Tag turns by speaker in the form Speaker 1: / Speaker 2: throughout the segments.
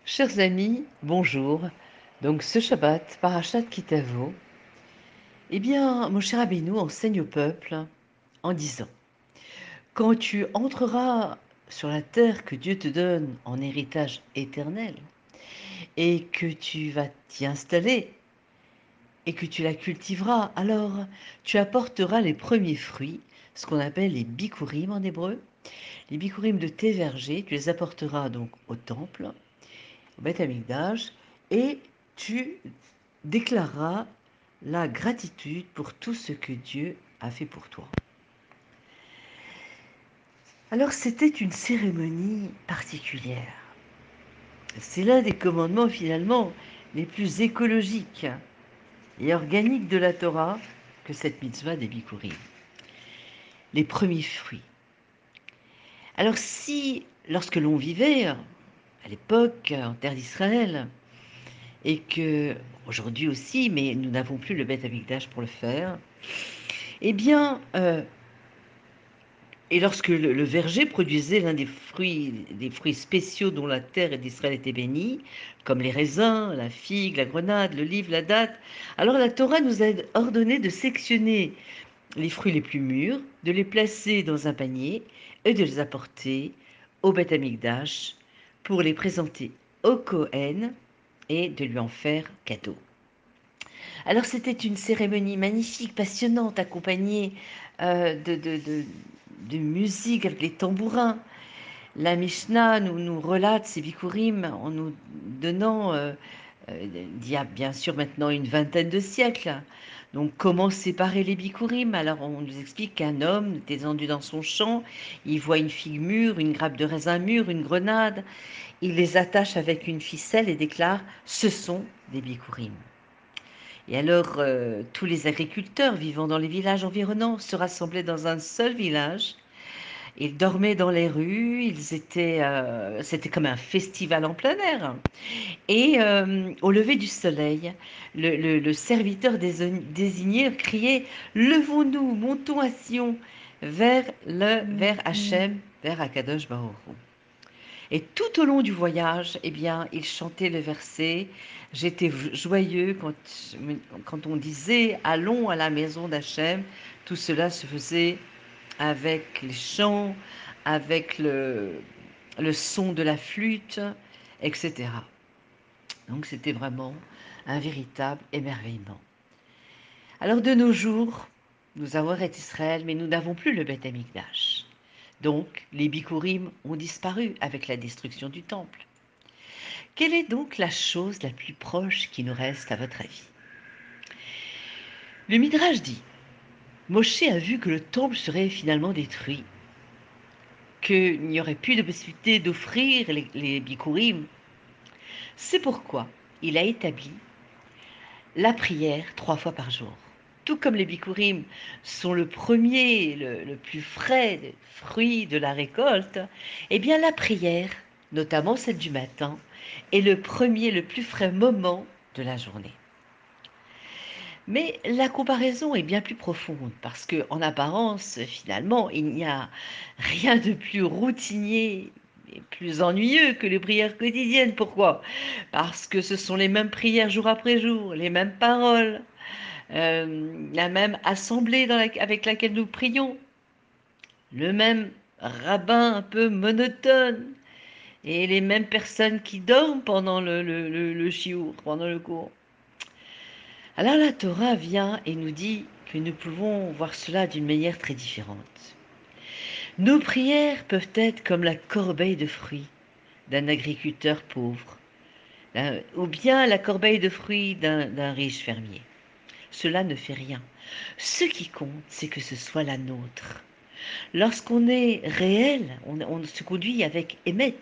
Speaker 1: Chers amis, bonjour. Donc ce Shabbat, Parashat Kitavo, eh bien, mon cher Rabbeinu enseigne au peuple en disant, quand tu entreras sur la terre que Dieu te donne en héritage éternel, et que tu vas t'y installer, et que tu la cultiveras, alors tu apporteras les premiers fruits, ce qu'on appelle les bikurim en hébreu, les bikurim de tes vergers, tu les apporteras donc au temple, au Beth Amikdash, et tu déclareras la gratitude pour tout ce que Dieu a fait pour toi. Alors c'était une cérémonie particulière. C'est l'un des commandements finalement les plus écologiques et organiques de la Torah que cette mitzvah des Bikurim. Les premiers fruits. Alors si, lorsque l'on vivait à l'époque en terre d'Israël, et que aujourd'hui aussi, mais nous n'avons plus le Beth Amikdash pour le faire, eh bien, et lorsque le verger produisait l'un des fruits spéciaux dont la terre d'Israël était bénie, comme les raisins, la figue, la grenade, l'olive, la date, alors la Torah nous a ordonné de sectionner les fruits les plus mûrs, de les placer dans un panier et de les apporter au Beth Amikdash pour les présenter au Kohen et de lui en faire cadeau. Alors c'était une cérémonie magnifique, passionnante, accompagnée euh, de, de, de, de musique avec les tambourins. La Mishnah nous relate ces bikurim en nous donnant, d'il y a bien sûr maintenant une vingtaine de siècles, donc comment séparer les bikurim. Alors on nous explique qu'un homme, descendu dans son champ, il voit une figue mûre, une grappe de raisin mûre, une grenade, il les attache avec une ficelle et déclare: ce sont des bikurim. Et alors, tous les agriculteurs vivant dans les villages environnants se rassemblaient dans un seul village. Ils dormaient dans les rues, c'était comme un festival en plein air. Et au lever du soleil, le serviteur désigné criait: levons-nous, montons à Sion, vers Hachem, vers Akadosh Baruch Hu. Et tout au long du voyage, eh bien, il chantait le verset. J'étais joyeux quand on disait allons à la maison d'Hachem. Tout cela se faisait avec les chants, avec le son de la flûte, etc. Donc c'était vraiment un véritable émerveillement. Alors de nos jours, nous avons Eretz Israël, mais nous n'avons plus le Beth Amikdash. Donc les Bikurim ont disparu avec la destruction du temple. Quelle est donc la chose la plus proche qui nous reste à votre avis? Le Midrash dit: Moshe a vu que le temple serait finalement détruit, qu'il n'y aurait plus de possibilité d'offrir les bikurim. C'est pourquoi il a établi la prière 3 fois par jour. Tout comme les bikurim sont le premier, le plus frais fruit de la récolte, eh bien la prière, notamment celle du matin, est le premier, le plus frais moment de la journée. Mais la comparaison est bien plus profonde parce que, en apparence, finalement, il n'y a rien de plus routinier et plus ennuyeux que les prières quotidiennes. Pourquoi? Parce que ce sont les mêmes prières jour après jour, les mêmes paroles, la même assemblée avec laquelle nous prions, le même rabbin un peu monotone et les mêmes personnes qui dorment pendant le chiour, pendant le cours. Alors la Torah vient et nous dit que nous pouvons voir cela d'une manière très différente. Nos prières peuvent être comme la corbeille de fruits d'un agriculteur pauvre, ou bien la corbeille de fruits d'un riche fermier. Cela ne fait rien. Ce qui compte, c'est que ce soit la nôtre. Lorsqu'on est réel, on se conduit avec Emet,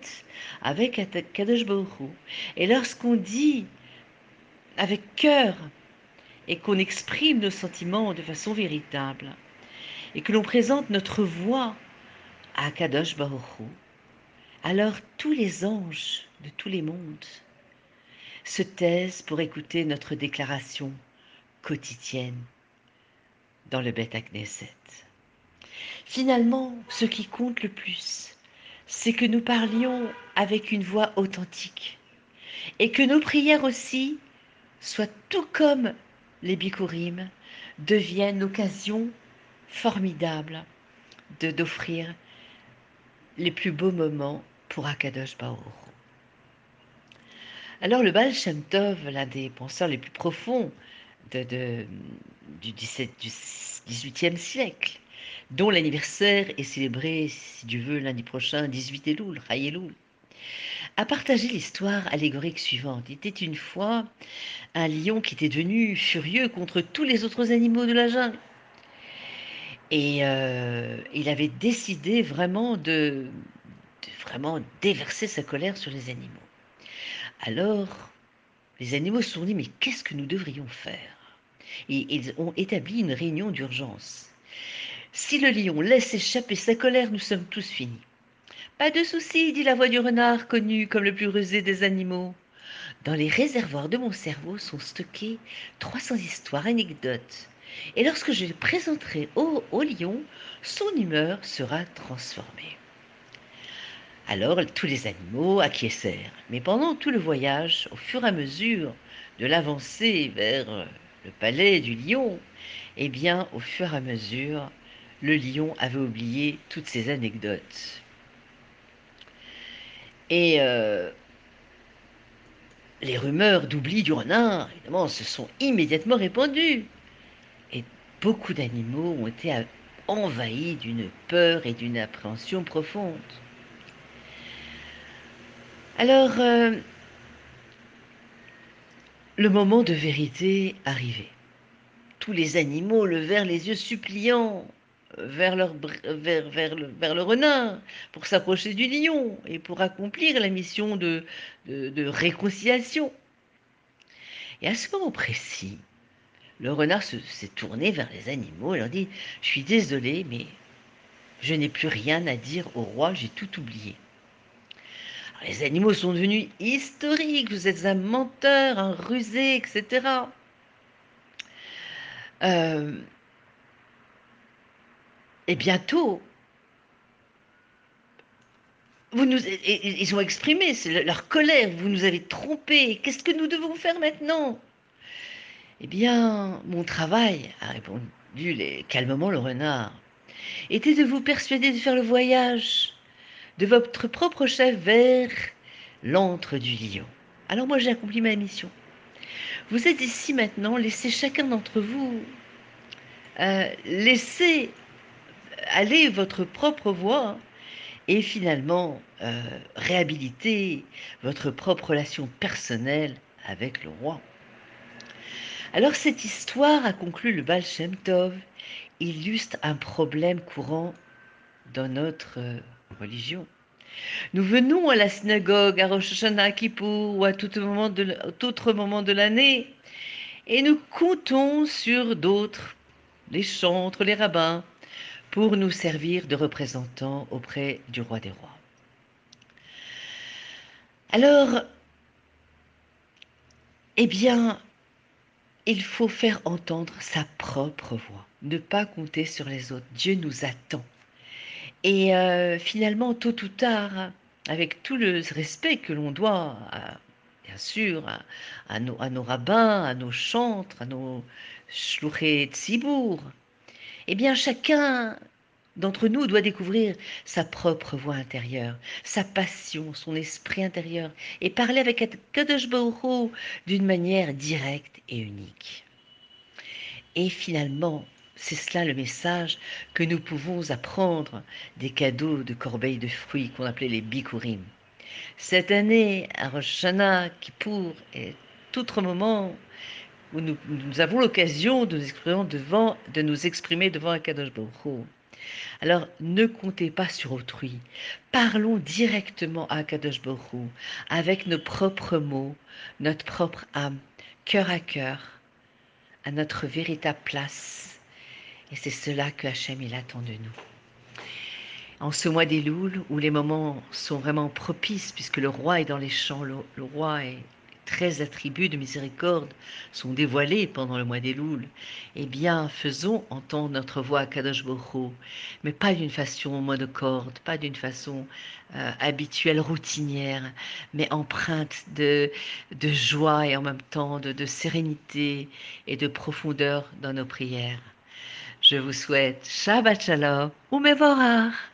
Speaker 1: avec Kadosh Baruch Hu. Et lorsqu'on dit avec cœur et qu'on exprime nos sentiments de façon véritable, et que l'on présente notre voix à Kadosh Baruch Hu, alors tous les anges de tous les mondes se taisent pour écouter notre déclaration quotidienne dans le Beth Knesset. Finalement, ce qui compte le plus, c'est que nous parlions avec une voix authentique, et que nos prières aussi soient tout comme les Bikurim, deviennent l'occasion formidable d'offrir les plus beaux moments pour Akadosh Baruch. Alors le Baal Shem Tov, l'un des penseurs les plus profonds du 18e siècle, dont l'anniversaire est célébré, si Dieu veut, lundi prochain, 18 Elul, Chai Elul, a partagé l'histoire allégorique suivante. Il était une fois un lion qui était devenu furieux contre tous les autres animaux de la jungle. Et il avait décidé vraiment de vraiment déverser sa colère sur les animaux. Alors, les animaux se sont dit, mais qu'est-ce que nous devrions faire? Et ils ont établi une réunion d'urgence. Si le lion laisse échapper sa colère, nous sommes tous finis. Pas de souci, dit la voix du renard, connu comme le plus rusé des animaux. Dans les réservoirs de mon cerveau sont stockées 300 histoires, anecdotes. Et lorsque je les présenterai au lion, son humeur sera transformée. Alors tous les animaux acquiescèrent. Mais pendant tout le voyage, au fur et à mesure de l'avancée vers le palais du lion, eh bien, au fur et à mesure, le lion avait oublié toutes ces anecdotes. Et les rumeurs d'oubli du renard, évidemment, se sont immédiatement répandues. Et beaucoup d'animaux ont été envahis d'une peur et d'une appréhension profonde. Alors, le moment de vérité arrivait. Tous les animaux levèrent les yeux suppliants vers le renard pour s'approcher du lion et pour accomplir la mission de réconciliation. Et à ce moment précis, le renard s'est tourné vers les animaux et leur dit: « Je suis désolé, mais je n'ai plus rien à dire au roi, j'ai tout oublié. » Alors, les animaux sont devenus historiques, vous êtes un menteur, un rusé, etc. Et bientôt, ils ont exprimé leur colère. Vous nous avez trompés. Qu'est-ce que nous devons faire maintenant? Eh bien, mon travail, a répondu calmement le renard, était de vous persuader de faire le voyage de votre propre chef vers l'antre du lion. Alors moi, j'ai accompli ma mission. Vous êtes ici maintenant. Laissez chacun d'entre vous laisser aller votre propre voie et finalement réhabiliter votre propre relation personnelle avec le roi. Alors cette histoire, a conclu le Baal Shem Tov, illustre un problème courant dans notre religion. Nous venons à la synagogue, à Rosh Hashanah, à Kippour ou à tout autre moment de l'année et nous comptons sur d'autres, les chantres, les rabbins, pour nous servir de représentants auprès du roi des rois. Alors, eh bien, il faut faire entendre sa propre voix, ne pas compter sur les autres. Dieu nous attend. Et finalement, tôt ou tard, avec tout le respect que l'on doit, bien sûr, à nos rabbins, à nos chantres, à nos shluchei tzibour, eh bien, chacun d'entre nous doit découvrir sa propre voix intérieure, sa passion, son esprit intérieur, et parler avec Kadosh Baruch Hu d'une manière directe et unique. Et finalement, c'est cela le message que nous pouvons apprendre des cadeaux de corbeilles de fruits qu'on appelait les bikurim. Cette année, à Rosh Hashanah, Kippour et tout autre moment où nous avons l'occasion de nous exprimer devant Akadosh Baruch Hu. Alors, ne comptez pas sur autrui. Parlons directement à Akadosh Baruch Hu, avec nos propres mots, notre propre âme, cœur à cœur, à notre véritable place. Et c'est cela que Hachem il attend de nous. En ce mois d'Elul, où les moments sont vraiment propices, puisque le roi est dans les champs, le roi est 13 attributs de miséricorde sont dévoilés pendant le mois d'Elul, eh bien, faisons entendre notre voix à Kadosh Baruch Hu, mais pas d'une façon monocorde, pas d'une façon habituelle, routinière, mais empreinte de joie et en même temps de sérénité et de profondeur dans nos prières. Je vous souhaite Shabbat Shalom ou Mevorach.